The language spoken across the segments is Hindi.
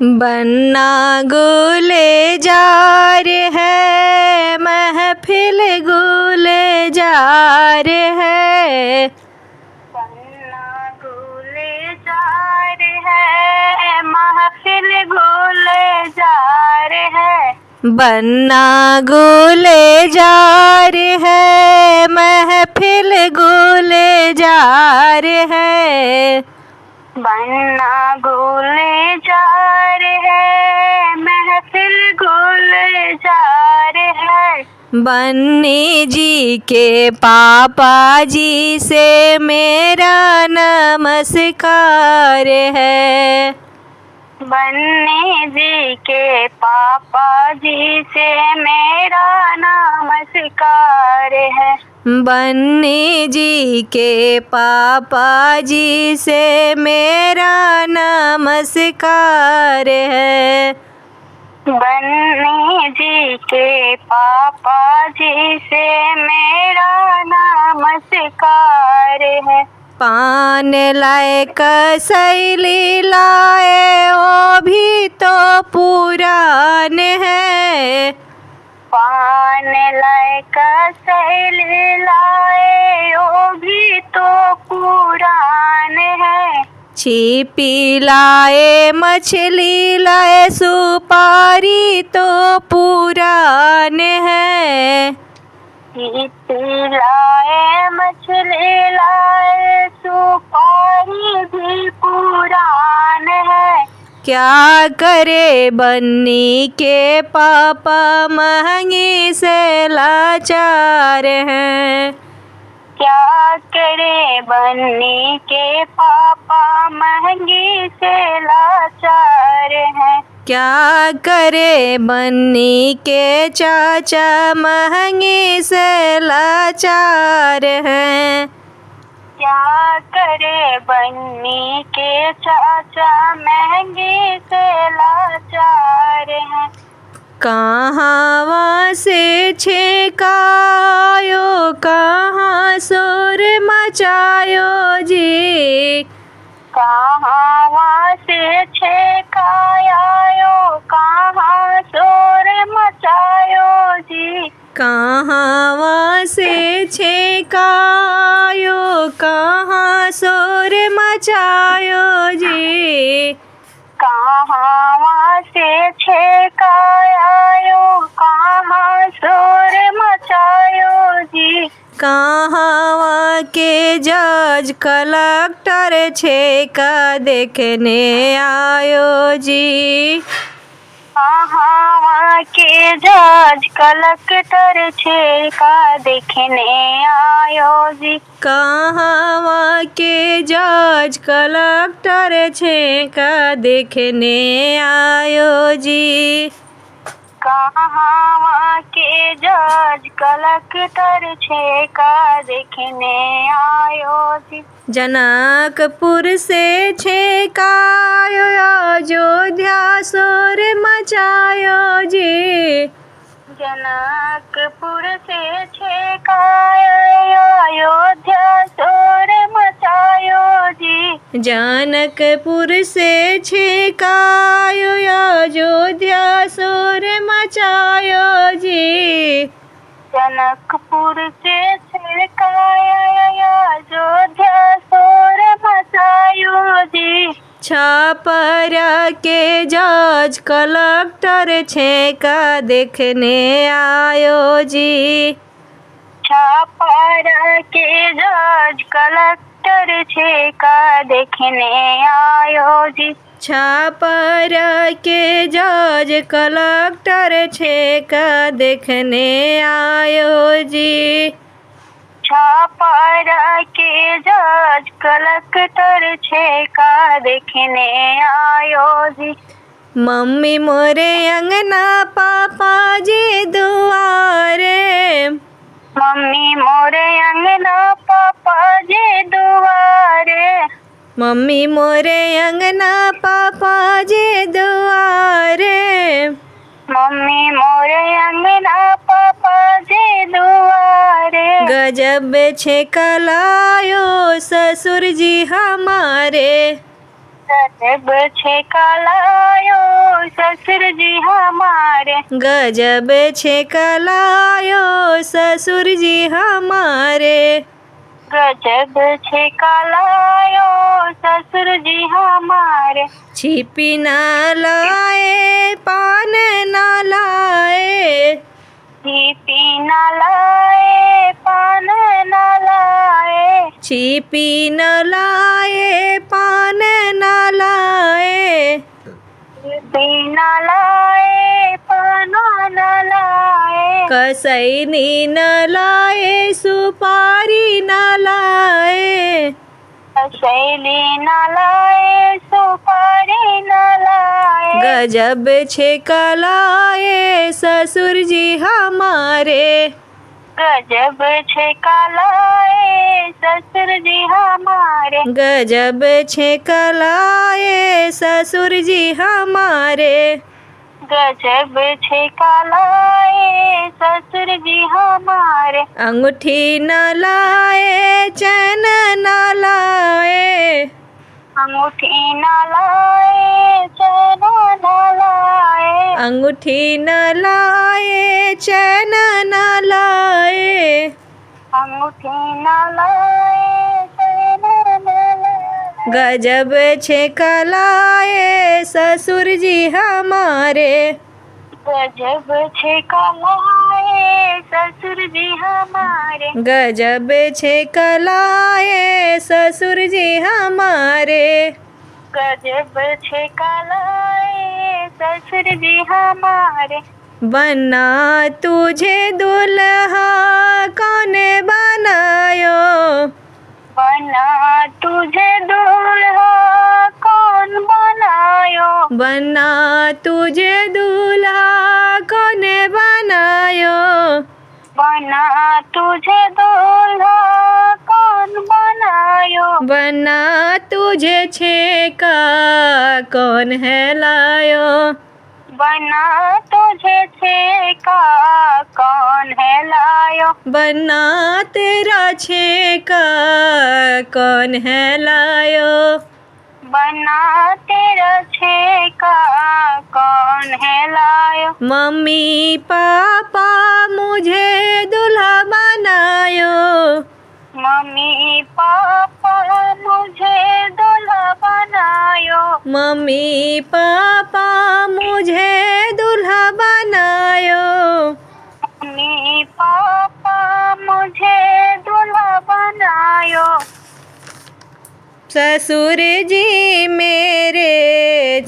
बन्ना गुलजार है महफिल गुलजार है। बन्ना गुलजार है महफिल गुलजार है। बन्ना गुलजार है महफिल गुलजार है। बन्ना गुलजार है महफिल गुलजार है। बन्नी जी के पापा जी से मेरा नमस्कार है। बन्नी जी के पापा जी से मेरा नमस्कार है। बन्नी जी के पापा जी से मेरा नमस्कार है। बन्नी जी के पापा जी से मेरा नमस्कार है। पान लाए कसैली लाए वो भी तो पुरान है। पान लाए कसैली लाए वो भी तो पुरान है। छिपी लाए मछली लाए सुपारी तो पुरान है। छिपी लाए मछली लाए सुपारी भी पुरान है। क्या करे बन्नी के पापा महंगी से लाचार हैं। क्या करे बन्नी के पापा महंगी से लाचार हैं। क्या करे बन्नी के चाचा महंगी से लाचार हैं। क्या करे बन्नी के चाचा महंगी से लाचार हैं। कहाँ से छेकायो कहाँ शोर मचायो जी। कहाँ से छेकायो कहाँ शोर मचायो जी। कहाँ से छेकायो कहाँ शोर मचायो जी। कहाँ से छेकायो कहाँ शोर मचायो जी। कहाँ के जज कलेक्टर छेका देखने आयो जी। कहाँ के जज कलेक्टर छेका देखने आयो जी। कहाँ के जज कलेक्टर छेका देखने आयो जी। कहाँ के जज कलेक्टर छेका देखने आयो जी। जनकपुर से छेकायो अयोध्या शोर मचायो जी। जनकपुर से छेकायो अयोध्या शोर मचायो जी। जनकपुर से छेकायो अयोध्या शोर मचायो जी। जनकपुर से छेकायो अयोध्या शोर मचायो जी। छापरा के जज कलेक्टर छेका देखने आयो जी। छापरा के जज कलेक्टर छेका देखने आयो जी। छापरा के जज कलेक्टर छेका देखने आयो जी। छापरा के जज कलेक्टर छेका देखने आयो जी। मम्मी मोरे अंगना पापा जी दुआरे। मम्मी मोरे अंगना पापा जी दुआरे। मम्मी मोरे अंगना पापा जी दुआरे। मम्मी मोरे अंगना पापा जी दुआरे। गजब छेका लायो ससुर जी हमारे। गजब छेका लायो ससुर जी हमारे। गजब छे कलायो ससुर जी हमारे। गजब छे कलायो ससुर जी हमारे। छिपी न लाए पान न लाए। छिपी न लाए पान न लाए। छिपी न लाए पान न लाए। छिपी न लाए पान न लाए। कसैनी न लाए सुपारी न लाए। शैली न लाए सुपारी न लाए। गजब छे कलाए ससुर जी हमारे। गजब छे कलाए ससुर जी हमारे। गजब छे कलाए ससुर जी हमारे। गजब छे कलाए ससुर जी हमारे। अंगूठी न लाए चैन न लाए। अंगूठी न लाए चैन न लाए। अंगूठी न लाए चैन न लाए। अंगूठी न लाए चैन न लाए। गजब छे कलाए ससुर जी हमारे। गजब छे कलाए ससुर जी हमारे। गजब छे कलाए ससुर जी हमारे। गजब छे कलाए ससुर जी हमारे। बना तुझे दुल्हा कौन बनायो। बना तुझे दूल्हा कौन बनायो। बना तुझे दूल्हा कौन बनायो। बना तुझे दूल्हा कौन बनायो। बना तुझे छेका कौन है लायो। बना तुझे छेका कौन है लायो। बना तेरा छेका कौन है लायो। बना तेरा छेका कौन है लायो। मम्मी पापा मुझे दूल्हा बनायो। मम्मी पापा मुझे दूल्हा बनायो। मम्मी पापा मुझे दूल्हा बनायो। मम्मी पापा मुझे दूल्हा बनायो। ससुर जी मेरे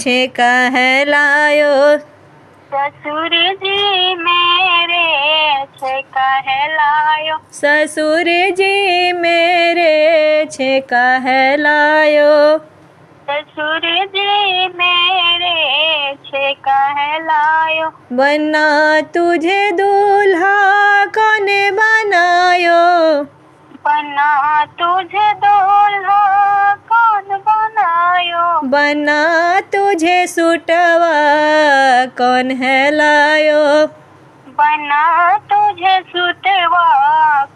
छेका है लायो। ससुर जी मेरे छेका है लायो। ससुर जी मेरे छेका है लायो। ससुर जी मेरे छेका है लायो। बना तुझे दूल्हा कौन बनायो। बना तुझे दूल्हा कौन बनायो। बना तुझे सूटवा कौन है लायो। बना तुझे सूटवा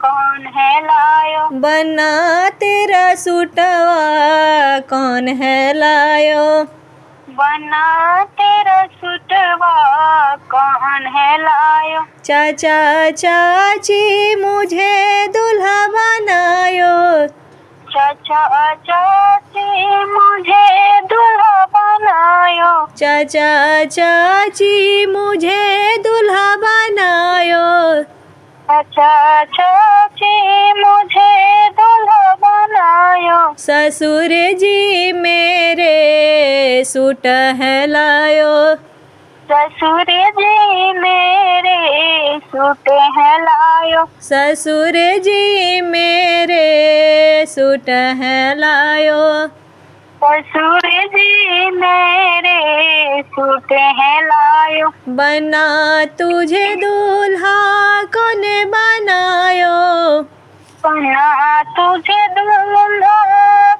कौन है लायो। बना तेरा सूटवा कौन है लायो। बना तेरा सूटवा कौन है लायो। चाचा चाची मुझे दूल्हा बनायो। चाचा चाची मुझे दूल्हा बनायो। चाचा चाची मुझे दूल्हा बनायो। चाचा चाची मुझे दूल्हा बनायो। ससुर जी मेरे सूट है लायो। ससुर जी मेरे सूट है लायो। ससुर जी मेरे सूट है लायो। ससुर जी मेरे सूट है लायो। बना तुझे दूल्हा कौन बनायो। बना तुझे दूल्हा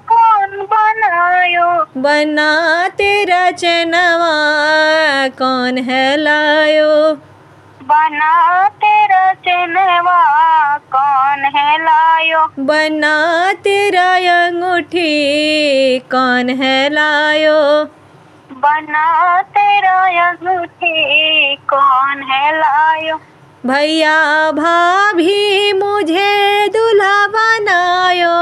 कौन बनायो। बना तेरा चनवा कौन है लायो। बना तेरा चनवा कौन है लायो। बना तेरा अंगूठी कौन है लायो। बना तेरा अंगूठी कौन है लायो। भैया भाभी मुझे दूल्हा बनायो।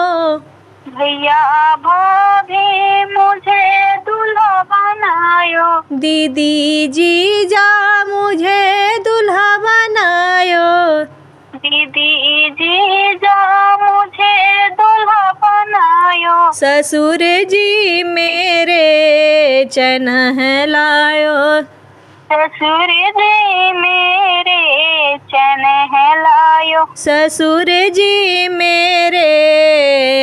भैया भाभी मुझे दूल्हा बनायो। दीदी जीजा मुझे दूल्हा बनायो। दीदी जीजा मुझे दूल्हा बनायो। ससुर जी मेरे चैन लायो। ससुर जी मेरे चैन है लायो। ससुर जी मेरे